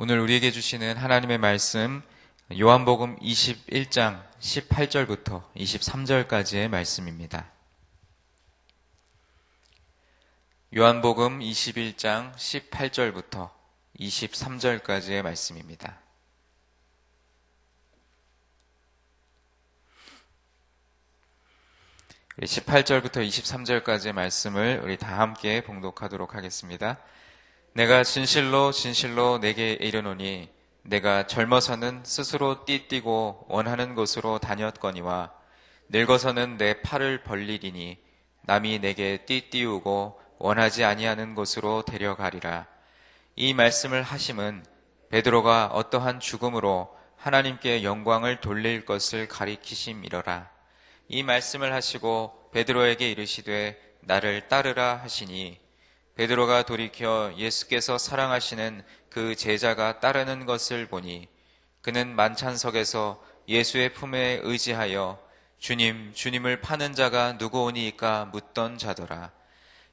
오늘 우리에게 주시는 하나님의 말씀 요한복음 21장 18절부터 23절까지의 말씀입니다. 요한복음 21장 18절부터 23절까지의 말씀입니다. 우리 18절부터 23절까지의 말씀을 우리 다 함께 봉독하도록 하겠습니다. 내가 진실로 진실로 내게 이르노니 내가 젊어서는 스스로 띠뛰고 원하는 곳으로 다녔거니와 늙어서는 내 팔을 벌리리니 남이 내게 띠띠우고 원하지 아니하는 곳으로 데려가리라. 이 말씀을 하심은 베드로가 어떠한 죽음으로 하나님께 영광을 돌릴 것을 가리키심이러라. 이 말씀을 하시고 베드로에게 이르시되 나를 따르라 하시니 베드로가 돌이켜 예수께서 사랑하시는 그 제자가 따르는 것을 보니 그는 만찬석에서 예수의 품에 의지하여 주님, 주님을 파는 자가 누구오니이까 묻던 자더라.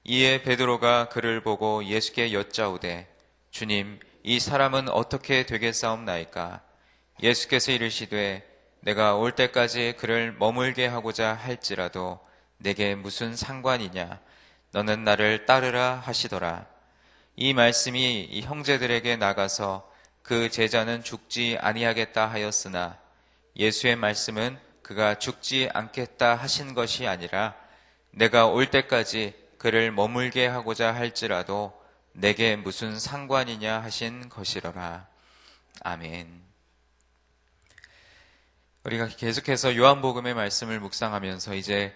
이에 베드로가 그를 보고 예수께 여짜오되 주님, 이 사람은 어떻게 되겠사옵나이까? 예수께서 이르시되 내가 올 때까지 그를 머물게 하고자 할지라도 내게 무슨 상관이냐? 너는 나를 따르라 하시더라. 이 말씀이 이 형제들에게 나가서 그 제자는 죽지 아니하겠다 하였으나 예수의 말씀은 그가 죽지 않겠다 하신 것이 아니라 내가 올 때까지 그를 머물게 하고자 할지라도 내게 무슨 상관이냐 하신 것이로라. 아멘. 우리가 계속해서 요한복음의 말씀을 묵상하면서 이제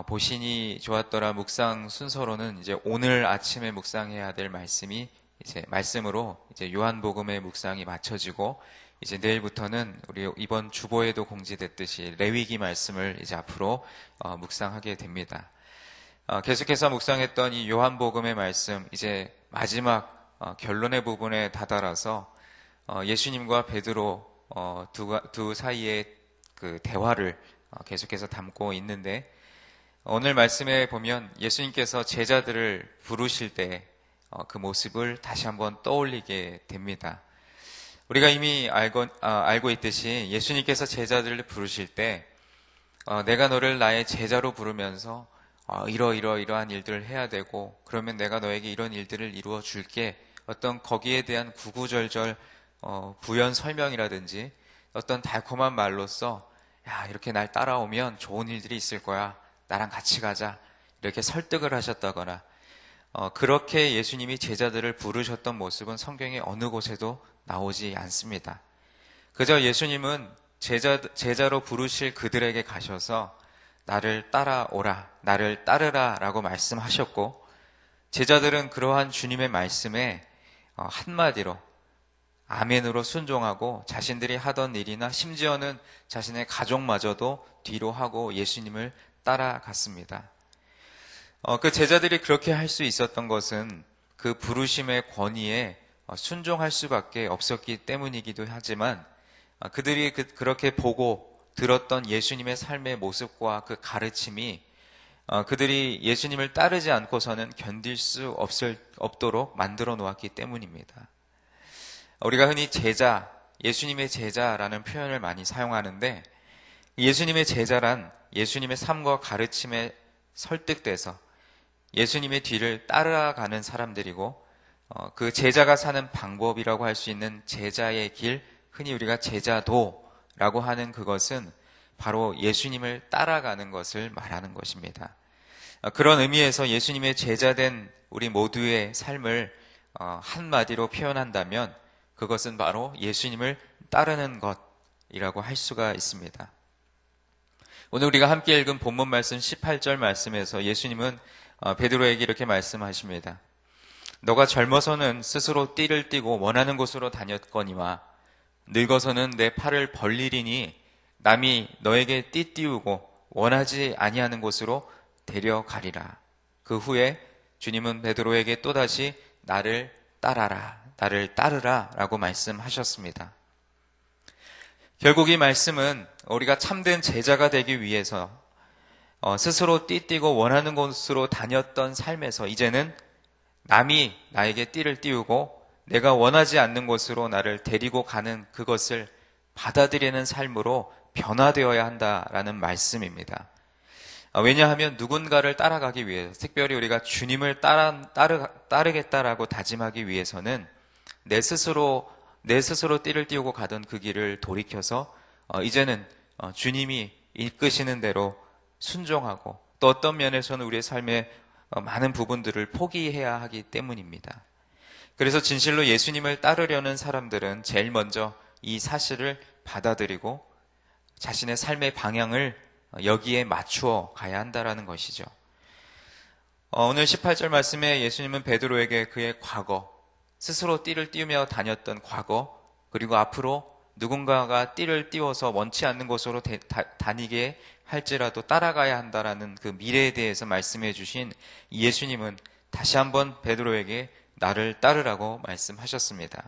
보신이 좋았더라 묵상 순서로는 이제 오늘 아침에 묵상해야 될 말씀이 이제 말씀으로 이제 요한복음의 묵상이 맞춰지고 이제 내일부터는 우리 이번 주보에도 공지됐듯이 레위기 말씀을 이제 앞으로 묵상하게 됩니다. 계속해서 묵상했던 이 요한복음의 말씀 이제 마지막 결론의 부분에 다다라서 예수님과 베드로 두 사이의 그 대화를 계속해서 담고 있는데 오늘 말씀에 보면 예수님께서 제자들을 부르실 때 그 모습을 다시 한번 떠올리게 됩니다. 우리가 이미 알고 있듯이 예수님께서 제자들을 부르실 때 내가 너를 나의 제자로 부르면서 이러한 일들을 해야 되고 그러면 내가 너에게 이런 일들을 이루어 줄게 어떤 거기에 대한 구구절절 부연 설명이라든지 어떤 달콤한 말로써 야 이렇게 날 따라오면 좋은 일들이 있을 거야 나랑 같이 가자 이렇게 설득을 하셨다거나 그렇게 예수님이 제자들을 부르셨던 모습은 성경의 어느 곳에도 나오지 않습니다. 그저 예수님은 제자로 부르실 그들에게 가셔서 나를 따라오라 나를 따르라 라고 말씀하셨고 제자들은 그러한 주님의 말씀에 한마디로 아멘으로 순종하고 자신들이 하던 일이나 심지어는 자신의 가족마저도 뒤로 하고 예수님을 따라갔습니다. 그 제자들이 그렇게 할 수 있었던 것은 그 부르심의 권위에 순종할 수밖에 없었기 때문이기도 하지만 그들이 그렇게 보고 들었던 예수님의 삶의 모습과 그 가르침이 그들이 예수님을 따르지 않고서는 견딜 수 없도록 만들어 놓았기 때문입니다. 우리가 흔히 제자, 예수님의 제자라는 표현을 많이 사용하는데 예수님의 제자란 예수님의 삶과 가르침에 설득돼서 예수님의 뒤를 따라가는 사람들이고 그 제자가 사는 방법이라고 할 수 있는 제자의 길, 흔히 우리가 제자도라고 하는 그것은 바로 예수님을 따라가는 것을 말하는 것입니다. 그런 의미에서 예수님의 제자된 우리 모두의 삶을 한마디로 표현한다면 그것은 바로 예수님을 따르는 것이라고 할 수가 있습니다. 오늘 우리가 함께 읽은 본문 말씀 18절 말씀에서 예수님은 베드로에게 이렇게 말씀하십니다. 너가 젊어서는 스스로 띠를 띠고 원하는 곳으로 다녔거니와 늙어서는 내 팔을 벌리리니 남이 너에게 띠띠우고 원하지 아니하는 곳으로 데려가리라. 그 후에 주님은 베드로에게 또다시 나를 따라라, 나를 따르라 라고 말씀하셨습니다. 결국 이 말씀은 우리가 참된 제자가 되기 위해서 스스로 띠뛰고 원하는 곳으로 다녔던 삶에서 이제는 남이 나에게 띠를 띄우고 내가 원하지 않는 곳으로 나를 데리고 가는 그것을 받아들이는 삶으로 변화되어야 한다라는 말씀입니다. 왜냐하면 누군가를 따라가기 위해서, 특별히 우리가 주님을 따르겠다라고 다짐하기 위해서는 내 스스로 띠를 띄우고 가던 그 길을 돌이켜서 이제는 주님이 이끄시는 대로 순종하고, 또 어떤 면에서는 우리의 삶의 많은 부분들을 포기해야 하기 때문입니다. 그래서 진실로 예수님을 따르려는 사람들은 제일 먼저 이 사실을 받아들이고 자신의 삶의 방향을 여기에 맞추어 가야 한다라는 것이죠. 오늘 18절 말씀에 예수님은 베드로에게 그의 과거, 스스로 띠를 띄우며 다녔던 과거, 그리고 앞으로 누군가가 띠를 띄워서 원치 않는 곳으로 다니게 할지라도 따라가야 한다라는 그 미래에 대해서 말씀해 주신 예수님은 다시 한번 베드로에게 나를 따르라고 말씀하셨습니다.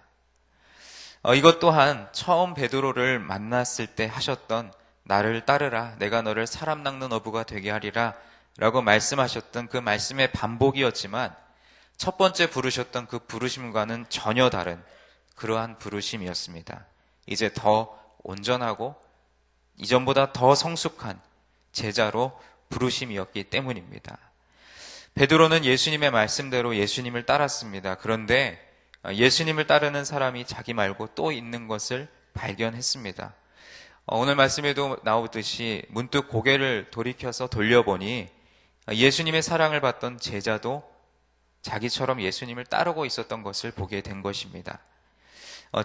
이것 또한 처음 베드로를 만났을 때 하셨던 나를 따르라, 내가 너를 사람 낚는 어부가 되게 하리라 라고 말씀하셨던 그 말씀의 반복이었지만, 첫 번째 부르셨던 그 부르심과는 전혀 다른 그러한 부르심이었습니다. 이제 더 온전하고 이전보다 더 성숙한 제자로 부르심이었기 때문입니다. 베드로는 예수님의 말씀대로 예수님을 따랐습니다. 그런데 예수님을 따르는 사람이 자기 말고 또 있는 것을 발견했습니다. 오늘 말씀에도 나오듯이 문득 고개를 돌이켜서 돌려보니 예수님의 사랑을 받던 제자도 자기처럼 예수님을 따르고 있었던 것을 보게 된 것입니다.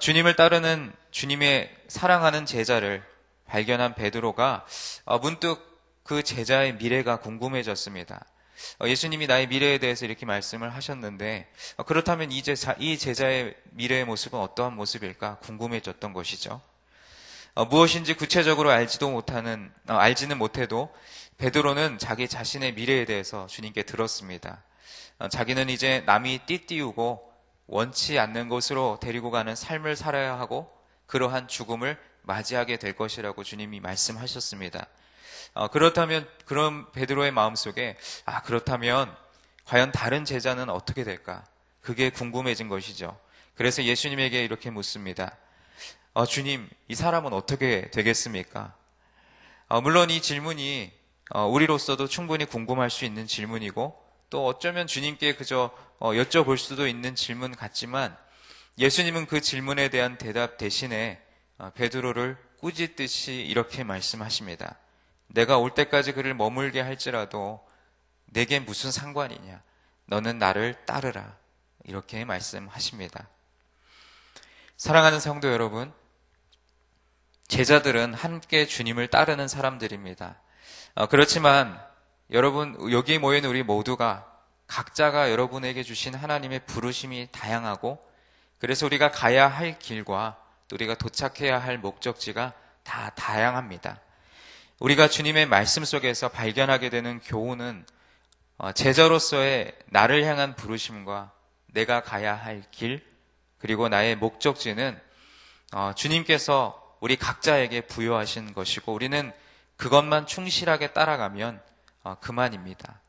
주님을 따르는, 주님의 사랑하는 제자를 발견한 베드로가 문득 그 제자의 미래가 궁금해졌습니다. 예수님이 나의 미래에 대해서 이렇게 말씀을 하셨는데, 그렇다면 이 제자의 미래의 모습은 어떠한 모습일까 궁금해졌던 것이죠. 무엇인지 구체적으로 알지는 못해도 베드로는 자기 자신의 미래에 대해서 주님께 들었습니다. 자기는 이제 남이 띠띠우고 원치 않는 곳으로 데리고 가는 삶을 살아야 하고, 그러한 죽음을 맞이하게 될 것이라고 주님이 말씀하셨습니다. 그렇다면, 그런 베드로의 마음속에 그렇다면 과연 다른 제자는 어떻게 될까? 그게 궁금해진 것이죠. 그래서 예수님에게 이렇게 묻습니다. 주님, 이 사람은 어떻게 되겠습니까? 물론 이 질문이 우리로서도 충분히 궁금할 수 있는 질문이고, 또 어쩌면 주님께 그저 여쭤볼 수도 있는 질문 같지만, 예수님은 그 질문에 대한 대답 대신에 베드로를 꾸짖듯이 이렇게 말씀하십니다. 내가 올 때까지 그를 머물게 할지라도 내게 무슨 상관이냐? 너는 나를 따르라. 이렇게 말씀하십니다. 사랑하는 성도 여러분, 제자들은 함께 주님을 따르는 사람들입니다. 그렇지만 여러분, 여기에 모인 우리 모두가 각자가 여러분에게 주신 하나님의 부르심이 다양하고, 그래서 우리가 가야 할 길과 또 우리가 도착해야 할 목적지가 다 다양합니다. 우리가 주님의 말씀 속에서 발견하게 되는 교훈은 제자로서의 나를 향한 부르심과 내가 가야 할 길, 그리고 나의 목적지는 주님께서 우리 각자에게 부여하신 것이고, 우리는 그것만 충실하게 따라가면 그만입니다.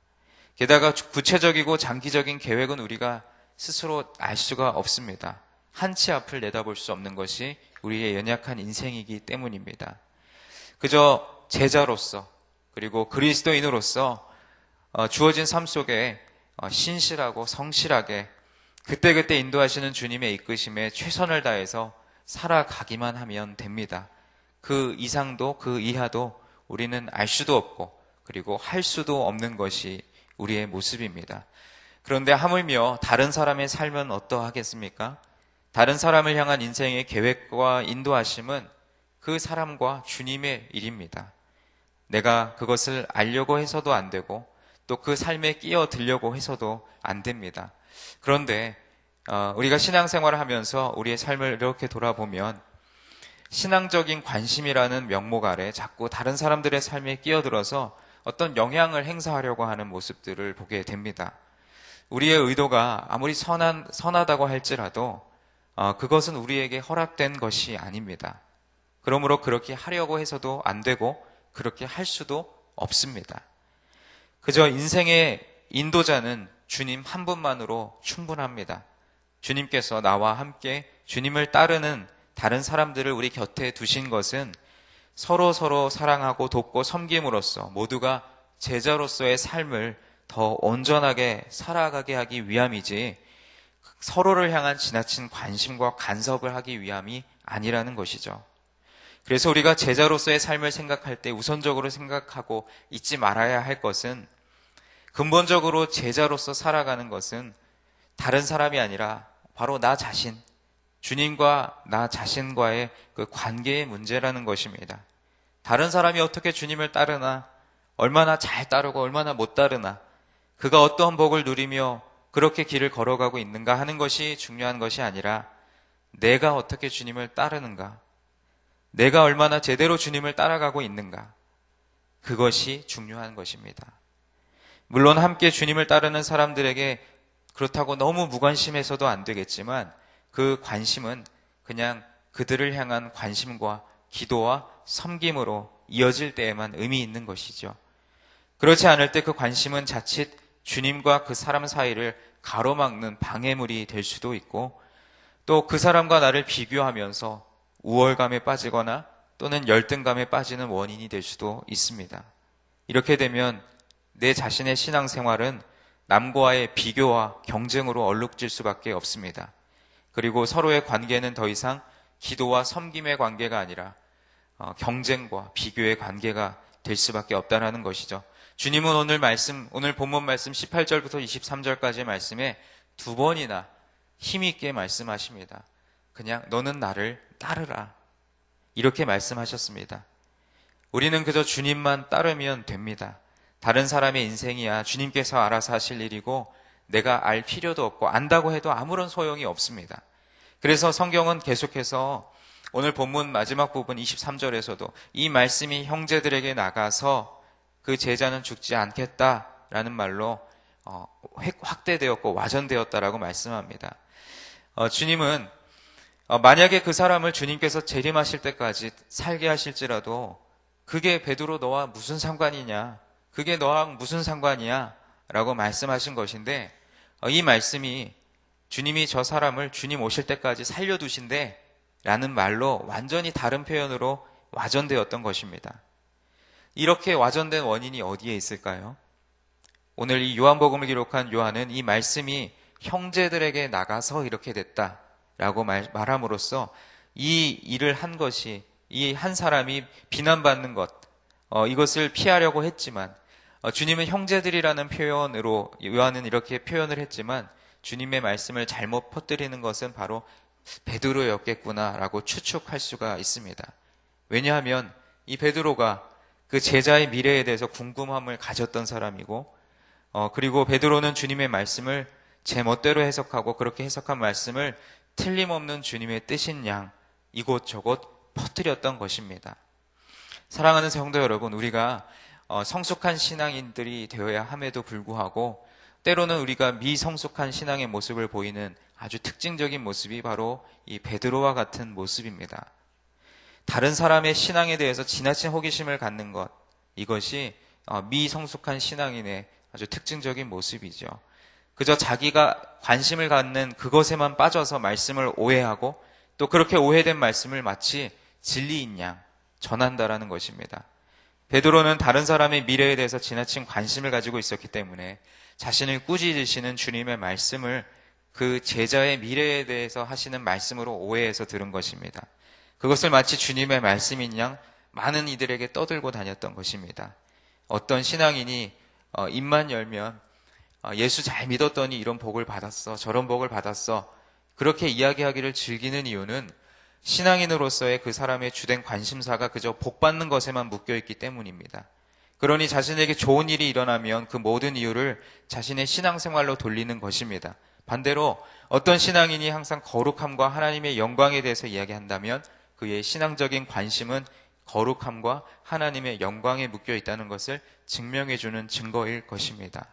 게다가 구체적이고 장기적인 계획은 우리가 스스로 알 수가 없습니다. 한치 앞을 내다볼 수 없는 것이 우리의 연약한 인생이기 때문입니다. 그저 제자로서, 그리고 그리스도인으로서 주어진 삶 속에 신실하고 성실하게 그때그때 인도하시는 주님의 이끄심에 최선을 다해서 살아가기만 하면 됩니다. 그 이상도 그 이하도 우리는 알 수도 없고, 그리고 할 수도 없는 것이 우리의 모습입니다. 그런데 하물며 다른 사람의 삶은 어떠하겠습니까? 다른 사람을 향한 인생의 계획과 인도하심은 그 사람과 주님의 일입니다. 내가 그것을 알려고 해서도 안 되고, 또 그 삶에 끼어들려고 해서도 안 됩니다. 그런데 우리가 신앙생활을 하면서 우리의 삶을 이렇게 돌아보면 신앙적인 관심이라는 명목 아래 자꾸 다른 사람들의 삶에 끼어들어서 어떤 영향을 행사하려고 하는 모습들을 보게 됩니다. 우리의 의도가 아무리 선하다고 할지라도 그것은 우리에게 허락된 것이 아닙니다. 그러므로 그렇게 하려고 해서도 안 되고 그렇게 할 수도 없습니다. 그저 인생의 인도자는 주님 한 분만으로 충분합니다. 주님께서 나와 함께 주님을 따르는 다른 사람들을 우리 곁에 두신 것은 서로 사랑하고 돕고 섬김으로써 모두가 제자로서의 삶을 더 온전하게 살아가게 하기 위함이지 서로를 향한 지나친 관심과 간섭을 하기 위함이 아니라는 것이죠. 그래서 우리가 제자로서의 삶을 생각할 때 우선적으로 생각하고 잊지 말아야 할 것은 근본적으로 제자로서 살아가는 것은 다른 사람이 아니라 바로 나 자신, 주님과 나 자신과의 그 관계의 문제라는 것입니다. 다른 사람이 어떻게 주님을 따르나, 얼마나 잘 따르고 얼마나 못 따르나, 그가 어떠한 복을 누리며 그렇게 길을 걸어가고 있는가 하는 것이 중요한 것이 아니라 내가 어떻게 주님을 따르는가, 내가 얼마나 제대로 주님을 따라가고 있는가, 그것이 중요한 것입니다. 물론 함께 주님을 따르는 사람들에게 그렇다고 너무 무관심해서도 안 되겠지만 그 관심은 그냥 그들을 향한 관심과 기도와 섬김으로 이어질 때에만 의미 있는 것이죠. 그렇지 않을 때 그 관심은 자칫 주님과 그 사람 사이를 가로막는 방해물이 될 수도 있고 또 그 사람과 나를 비교하면서 우월감에 빠지거나 또는 열등감에 빠지는 원인이 될 수도 있습니다. 이렇게 되면 내 자신의 신앙생활은 남과의 비교와 경쟁으로 얼룩질 수밖에 없습니다. 그리고 서로의 관계는 더 이상 기도와 섬김의 관계가 아니라 경쟁과 비교의 관계가 될 수밖에 없다는 것이죠. 주님은 오늘 본문 말씀 18절부터 23절까지의 말씀에 두 번이나 힘있게 말씀하십니다. 그냥 너는 나를 따르라. 이렇게 말씀하셨습니다. 우리는 그저 주님만 따르면 됩니다. 다른 사람의 인생이야 주님께서 알아서 하실 일이고 내가 알 필요도 없고 안다고 해도 아무런 소용이 없습니다. 그래서 성경은 계속해서 오늘 본문 마지막 부분 23절에서도 이 말씀이 형제들에게 나가서 그 제자는 죽지 않겠다라는 말로 확대되었고 와전되었다라고 말씀합니다. 주님은 만약에 그 사람을 주님께서 재림하실 때까지 살게 하실지라도 그게 베드로 너와 무슨 상관이냐, 그게 너랑 무슨 상관이야 라고 말씀하신 것인데 이 말씀이 주님이 저 사람을 주님 오실 때까지 살려두신대 라는 말로 완전히 다른 표현으로 와전되었던 것입니다. 이렇게 와전된 원인이 어디에 있을까요? 오늘 이 요한복음을 기록한 요한은 이 말씀이 형제들에게 나가서 이렇게 됐다라고 말함으로써 이 일을 한 것이 이 한 사람이 비난받는 것 이것을 피하려고 했지만 주님은 형제들이라는 표현으로 요한은 이렇게 표현을 했지만 주님의 말씀을 잘못 퍼뜨리는 것은 바로 베드로였겠구나라고 추측할 수가 있습니다. 왜냐하면 이 베드로가 그 제자의 미래에 대해서 궁금함을 가졌던 사람이고 그리고 베드로는 주님의 말씀을 제 멋대로 해석하고 그렇게 해석한 말씀을 틀림없는 주님의 뜻인 양 이곳저곳 퍼뜨렸던 것입니다. 사랑하는 성도 여러분, 우리가 성숙한 신앙인들이 되어야 함에도 불구하고 때로는 우리가 미성숙한 신앙의 모습을 보이는 아주 특징적인 모습이 바로 이 베드로와 같은 모습입니다. 다른 사람의 신앙에 대해서 지나친 호기심을 갖는 것, 이것이 미성숙한 신앙인의 아주 특징적인 모습이죠. 그저 자기가 관심을 갖는 그것에만 빠져서 말씀을 오해하고 또 그렇게 오해된 말씀을 마치 진리인 양 전한다라는 것입니다. 베드로는 다른 사람의 미래에 대해서 지나친 관심을 가지고 있었기 때문에 자신을 꾸짖으시는 주님의 말씀을 그 제자의 미래에 대해서 하시는 말씀으로 오해해서 들은 것입니다. 그것을 마치 주님의 말씀인 양 많은 이들에게 떠들고 다녔던 것입니다. 어떤 신앙인이 입만 열면 예수 잘 믿었더니 이런 복을 받았어, 저런 복을 받았어, 그렇게 이야기하기를 즐기는 이유는 신앙인으로서의 그 사람의 주된 관심사가 그저 복 받는 것에만 묶여있기 때문입니다. 그러니 자신에게 좋은 일이 일어나면 그 모든 이유를 자신의 신앙생활로 돌리는 것입니다. 반대로 어떤 신앙인이 항상 거룩함과 하나님의 영광에 대해서 이야기한다면 그의 신앙적인 관심은 거룩함과 하나님의 영광에 묶여 있다는 것을 증명해주는 증거일 것입니다.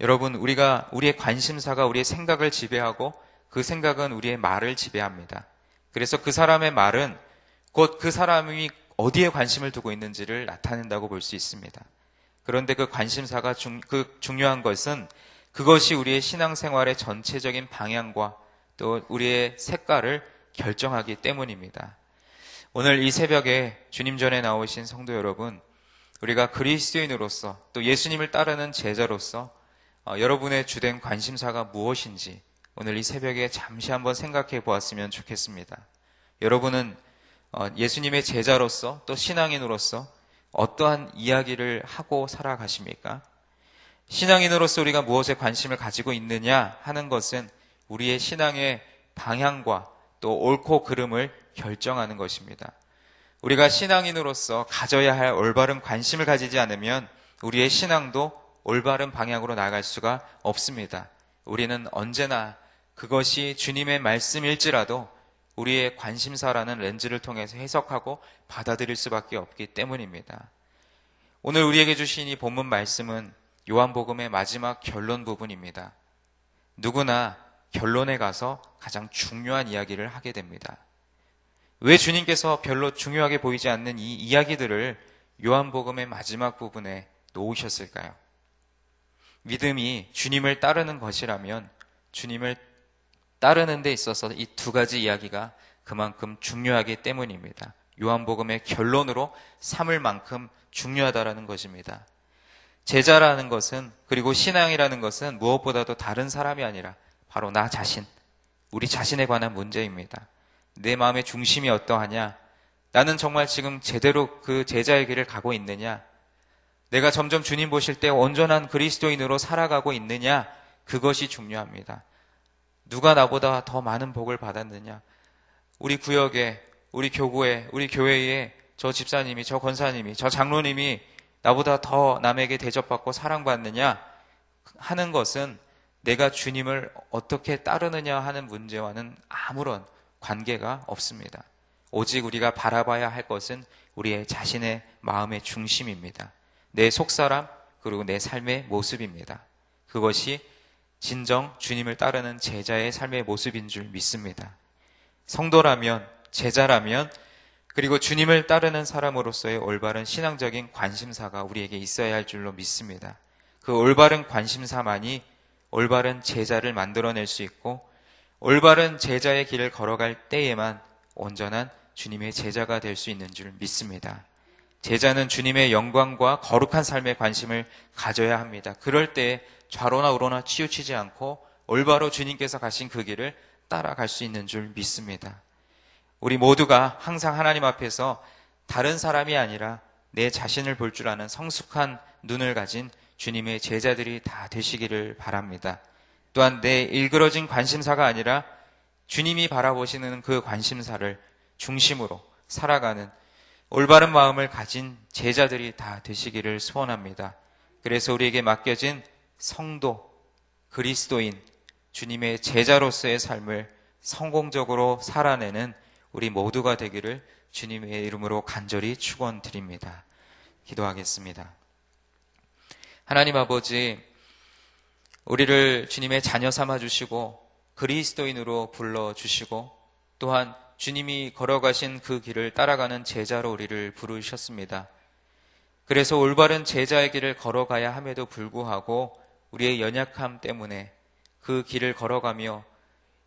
여러분, 우리의 관심사가 우리의 생각을 지배하고 그 생각은 우리의 말을 지배합니다. 그래서 그 사람의 말은 곧 그 사람이 어디에 관심을 두고 있는지를 나타낸다고 볼 수 있습니다. 그런데 그 관심사가 중요한 것은 그것이 우리의 신앙생활의 전체적인 방향과 또 우리의 색깔을 결정하기 때문입니다. 오늘 이 새벽에 주님 전에 나오신 성도 여러분, 우리가 그리스도인으로서 또 예수님을 따르는 제자로서 여러분의 주된 관심사가 무엇인지 오늘 이 새벽에 잠시 한번 생각해 보았으면 좋겠습니다. 여러분은 예수님의 제자로서 또 신앙인으로서 어떠한 이야기를 하고 살아가십니까? 신앙인으로서 우리가 무엇에 관심을 가지고 있느냐 하는 것은 우리의 신앙의 방향과 또 옳고 그름을 결정하는 것입니다. 우리가 신앙인으로서 가져야 할 올바른 관심을 가지지 않으면 우리의 신앙도 올바른 방향으로 나아갈 수가 없습니다. 우리는 언제나 그것이 주님의 말씀일지라도 우리의 관심사라는 렌즈를 통해서 해석하고 받아들일 수밖에 없기 때문입니다. 오늘 우리에게 주신 이 본문 말씀은 요한복음의 마지막 결론 부분입니다. 누구나 결론에 가서 가장 중요한 이야기를 하게 됩니다. 왜 주님께서 별로 중요하게 보이지 않는 이 이야기들을 요한복음의 마지막 부분에 놓으셨을까요? 믿음이 주님을 따르는 것이라면 주님을 따르는 데 있어서 이 두 가지 이야기가 그만큼 중요하기 때문입니다. 요한복음의 결론으로 삼을 만큼 중요하다라는 것입니다. 제자라는 것은, 그리고 신앙이라는 것은 무엇보다도 다른 사람이 아니라 바로 나 자신, 우리 자신에 관한 문제입니다. 내 마음의 중심이 어떠하냐? 나는 정말 지금 제대로 그 제자의 길을 가고 있느냐? 내가 점점 주님 보실 때 온전한 그리스도인으로 살아가고 있느냐? 그것이 중요합니다. 누가 나보다 더 많은 복을 받았느냐? 우리 구역에, 우리 교구에, 우리 교회에 저 집사님이, 저 권사님이, 저 장로님이 나보다 더 남에게 대접받고 사랑받느냐 하는 것은 내가 주님을 어떻게 따르느냐 하는 문제와는 아무런 관계가 없습니다. 오직 우리가 바라봐야 할 것은 우리의 자신의 마음의 중심입니다. 내 속사람, 그리고 내 삶의 모습입니다. 그것이 진정 주님을 따르는 제자의 삶의 모습인 줄 믿습니다. 성도라면, 제자라면, 그리고 주님을 따르는 사람으로서의 올바른 신앙적인 관심사가 우리에게 있어야 할 줄로 믿습니다. 그 올바른 관심사만이 올바른 제자를 만들어낼 수 있고, 올바른 제자의 길을 걸어갈 때에만 온전한 주님의 제자가 될 수 있는 줄 믿습니다. 제자는 주님의 영광과 거룩한 삶에 관심을 가져야 합니다. 그럴 때 좌로나 우로나 치우치지 않고 올바로 주님께서 가신 그 길을 따라갈 수 있는 줄 믿습니다. 우리 모두가 항상 하나님 앞에서 다른 사람이 아니라 내 자신을 볼 줄 아는 성숙한 눈을 가진 주님의 제자들이 다 되시기를 바랍니다. 또한 내 일그러진 관심사가 아니라 주님이 바라보시는 그 관심사를 중심으로 살아가는 올바른 마음을 가진 제자들이 다 되시기를 소원합니다. 그래서 우리에게 맡겨진 성도, 그리스도인, 주님의 제자로서의 삶을 성공적으로 살아내는 우리 모두가 되기를 주님의 이름으로 간절히 축원드립니다. 기도하겠습니다. 하나님 아버지, 우리를 주님의 자녀 삼아주시고 그리스도인으로 불러주시고 또한 주님이 걸어가신 그 길을 따라가는 제자로 우리를 부르셨습니다. 그래서 올바른 제자의 길을 걸어가야 함에도 불구하고 우리의 연약함 때문에 그 길을 걸어가며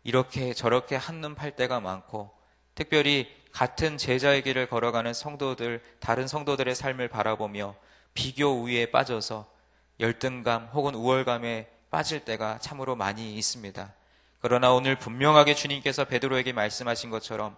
이렇게 저렇게 한눈 팔 때가 많고, 특별히 같은 제자의 길을 걸어가는 성도들, 다른 성도들의 삶을 바라보며 비교 우위에 빠져서 열등감 혹은 우월감에 빠질 때가 참으로 많이 있습니다. 그러나 오늘 분명하게 주님께서 베드로에게 말씀하신 것처럼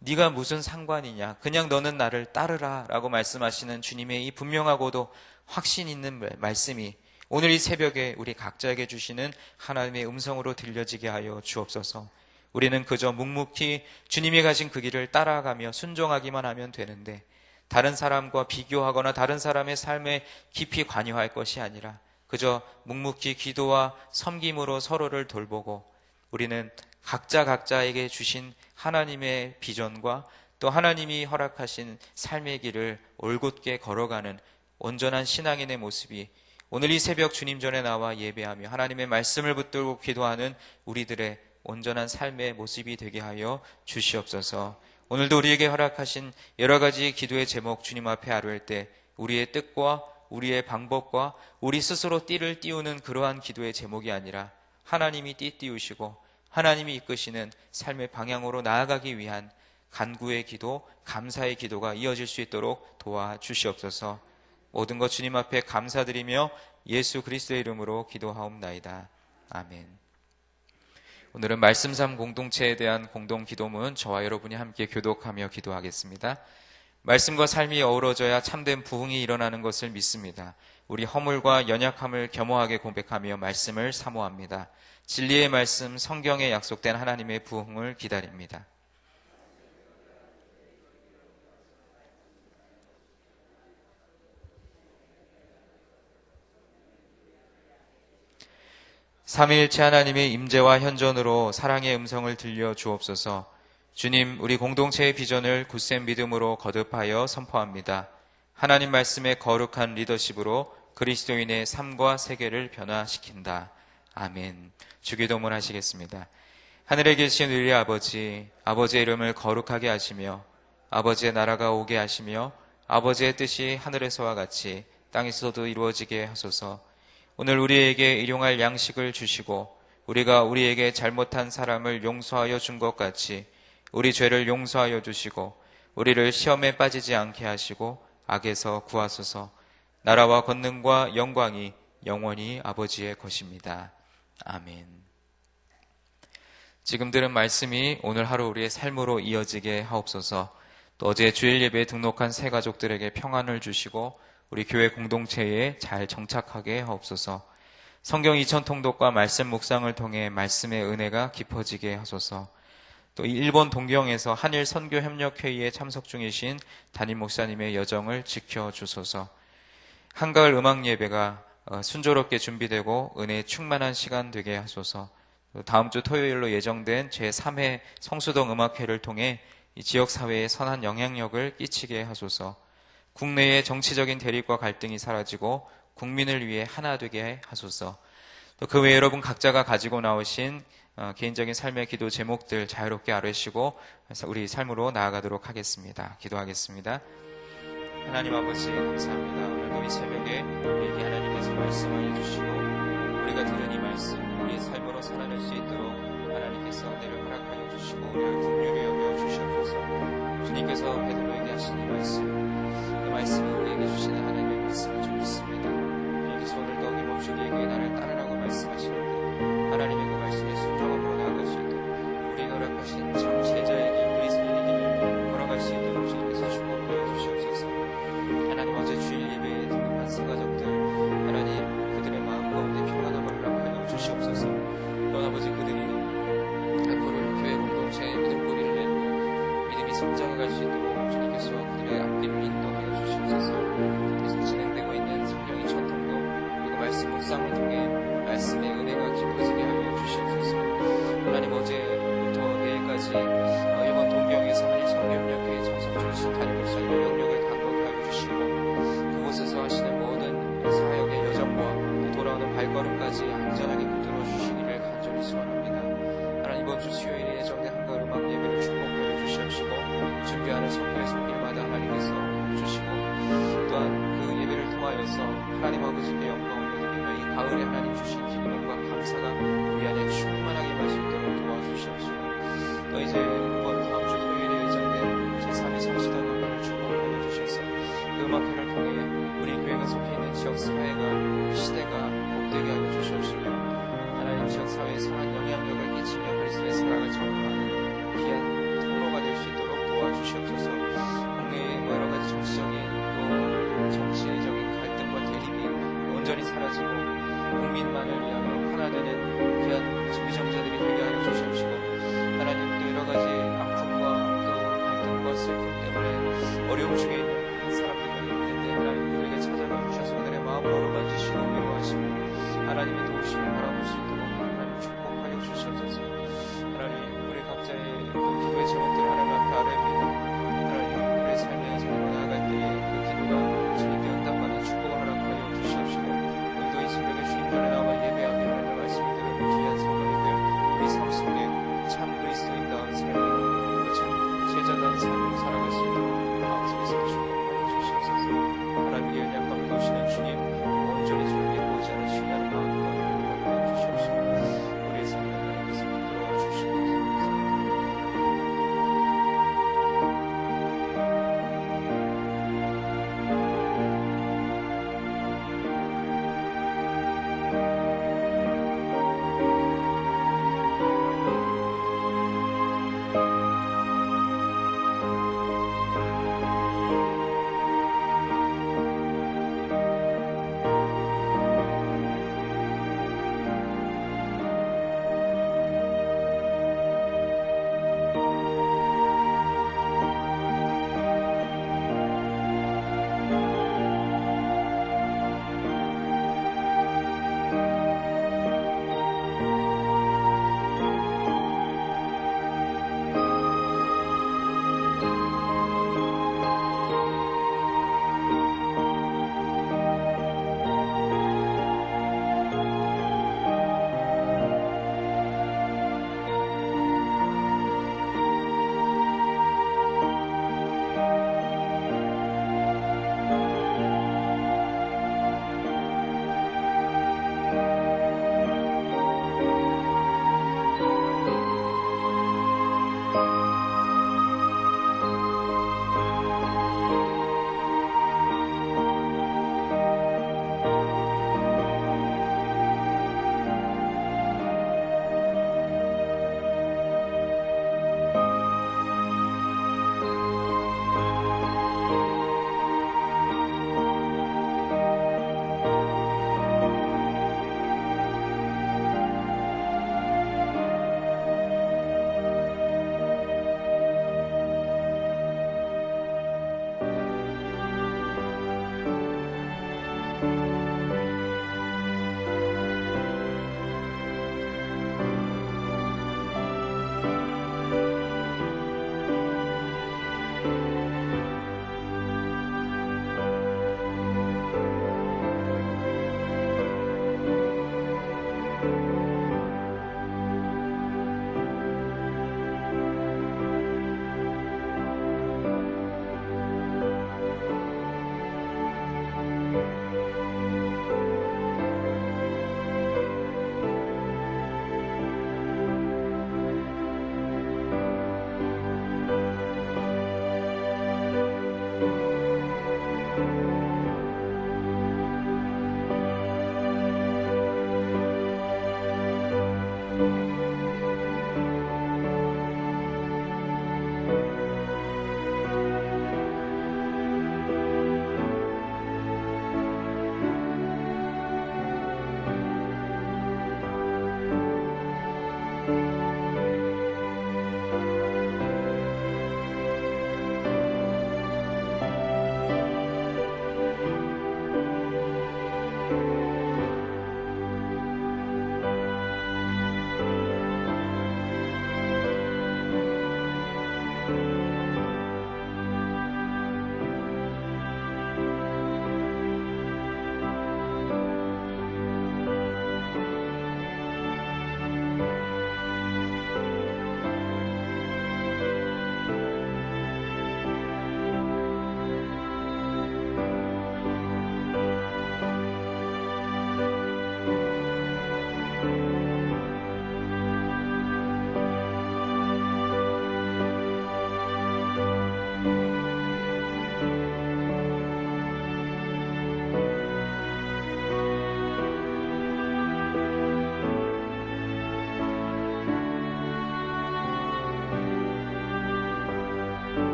네가 무슨 상관이냐, 그냥 너는 나를 따르라 라고 말씀하시는 주님의 이 분명하고도 확신 있는 말씀이 오늘 이 새벽에 우리 각자에게 주시는 하나님의 음성으로 들려지게 하여 주옵소서. 우리는 그저 묵묵히 주님이 가신 그 길을 따라가며 순종하기만 하면 되는데, 다른 사람과 비교하거나 다른 사람의 삶에 깊이 관여할 것이 아니라 그저 묵묵히 기도와 섬김으로 서로를 돌보고, 우리는 각자에게 주신 하나님의 비전과 또 하나님이 허락하신 삶의 길을 올곧게 걸어가는 온전한 신앙인의 모습이 오늘 이 새벽 주님 전에 나와 예배하며 하나님의 말씀을 붙들고 기도하는 우리들의 온전한 삶의 모습이 되게 하여 주시옵소서. 오늘도 우리에게 허락하신 여러 가지 기도의 제목 주님 앞에 아뢰을 때 우리의 뜻과 우리의 방법과 우리 스스로 띠를 띄우는 그러한 기도의 제목이 아니라 하나님이 띠 띄우시고 하나님이 이끄시는 삶의 방향으로 나아가기 위한 간구의 기도, 감사의 기도가 이어질 수 있도록 도와주시옵소서. 모든 것 주님 앞에 감사드리며 예수 그리스도의 이름으로 기도하옵나이다. 아멘. 오늘은 말씀 삶 공동체에 대한 공동 기도문 저와 여러분이 함께 교독하며 기도하겠습니다. 말씀과 삶이 어우러져야 참된 부흥이 일어나는 것을 믿습니다. 우리 허물과 연약함을 겸허하게 고백하며 말씀을 사모합니다. 진리의 말씀, 성경에 약속된 하나님의 부흥을 기다립니다. 삼위일체 하나님의 임재와 현존으로 사랑의 음성을 들려 주옵소서. 주님, 우리 공동체의 비전을 굳센 믿음으로 거듭하여 선포합니다. 하나님 말씀의 거룩한 리더십으로 그리스도인의 삶과 세계를 변화시킨다. 아멘. 주기도문 하시겠습니다. 하늘에 계신 우리 아버지, 아버지의 이름을 거룩하게 하시며 아버지의 나라가 오게 하시며 아버지의 뜻이 하늘에서와 같이 땅에서도 이루어지게 하소서. 오늘 우리에게 일용할 양식을 주시고 우리가 우리에게 잘못한 사람을 용서하여 준 것 같이 우리 죄를 용서하여 주시고 우리를 시험에 빠지지 않게 하시고 악에서 구하소서. 나라와 권능과 영광이 영원히 아버지의 것입니다. 아멘. 지금 들은 말씀이 오늘 하루 우리의 삶으로 이어지게 하옵소서. 또 어제 주일 예배에 등록한 새 가족들에게 평안을 주시고 우리 교회 공동체에 잘 정착하게 하옵소서. 성경 2000통독과 말씀 묵상을 통해 말씀의 은혜가 깊어지게 하소서. 또 일본 동경에서 한일 선교 협력 회의에 참석 중이신 담임 목사님의 여정을 지켜주소서. 한가을 음악 예배가 순조롭게 준비되고 은혜에 충만한 시간 되게 하소서. 또 다음 주 토요일로 예정된 제3회 성수동 음악회를 통해 이 지역사회에 선한 영향력을 끼치게 하소서. 국내의 정치적인 대립과 갈등이 사라지고 국민을 위해 하나 되게 하소서. 또 그 외에 여러분 각자가 가지고 나오신 개인적인 삶의 기도 제목들 자유롭게 아뢰시고 우리 삶으로 나아가도록 하겠습니다. 기도하겠습니다. 하나님 아버지 감사합니다. 오늘도 이 새벽에 우리에게 하나님께서 말씀 알려주시고 우리가 들은 이 말씀 우리의 삶으로 살아낼 수 있도록 하나님께서 은혜를 허락하여 주시고 우리를 긍휼히 여겨 주시옵소서. 주님께서 베드로에게 하신 이 말씀, 그 말씀이 우리에게 주시는 하나님의 말씀을 좀 믿습니다. 주님께서 오늘도 어김없이 우리에게 나를 따르라고 말씀하시는데 하나님의 그 말씀에 순종함으로 나아갈 수 있도록 우리 허락하신 참 제자의 길 그리스도의 길을 걸어갈 수 있도록 주님께서 축복하여 주시옵소서. 하나님 어제 주일 예배에 등록한 새 가족들 하나님 그들의 마음 가운데 평안함을 허락하여 주시옵소서. 또한 아버지 그들이 앞으로 교회 공동체의 믿음 뿌리를 내고 믿음이 성장해갈 수 있도록 주님께서 그들의 앞길을 인도하여 주시옵소서. 계속 진행되고 있는 성경 2000통독 그리고 말씀 묵상을 통해 말씀의 은혜가 깊어지게 하여 주시옵소서. 하나님 어제부터 내일까지 일본 동경에서 한일 선교협력회에 참석 중이신 담임 목사님의 영역을 강력하여 주시고 그곳에서 하시는 모든 사역의 여정과 돌아오는 발걸음까지 안전하게 붙들어 주시기를 간절히 소원합니다. 하나님 이번 주 수요일에 예정된 한가을 음악 예배를 축복하여 주시옵시고 준비하는 선교의 손길마다 하나님께서 주시고 또한 그 예배를 통하여서 하나님 아버지께 영광을 올려드리며 이 가을에 하나님 주신 기쁨과 감사가 우리 안에 충만하게 임할 수 있도록 도와주시옵시고 또 이제 이번 다음 주 토요일에 예정된 제3회 성수동 음악회를 축복하여 주셔서 그 음악회를 통해 우리 교회가 속해 있는 지역 사회가 시대가 복되게 하여 주시옵시며 하나님 지역 사회에 선한 영향력을 끼치며 그리스도의 사랑을 전파하는 귀한 통로가 될 수 있도록 도와주시옵소서. 국내의 여러 가지 정치적인 또 정치적인 갈등과 대립이 온전히 사라지고 국민만을 위하여 하나 되는 귀한 지구정자들이 되게 하여 주시옵시고 하나님 또 여러 가지 아픔과 또 갈등과 슬픔 때문에 어려움 중에 있는 사람들이 있는데 하나님 그들에게 찾아가 주셔서 그들의 마음을 어루만지시고 위로하시고 하나님의 도우심을 바라볼 수 있도록 하나님 축복하여 주시옵소서. 하나님 우리 각자의 기도의 제목들을 하나님 앞에 아뢰입니다. 하나님 우리의 삶의 삶으로 나아갈 때에 그 기도가 주님께 응답받는 축복을 허락하여 주시옵시고 오늘도 이 새벽에 주님 전에 나와 예배하며 하나님의 말씀을 들은 귀한 성도님들 우리 삶 속에 참 그리스도인다운 삶을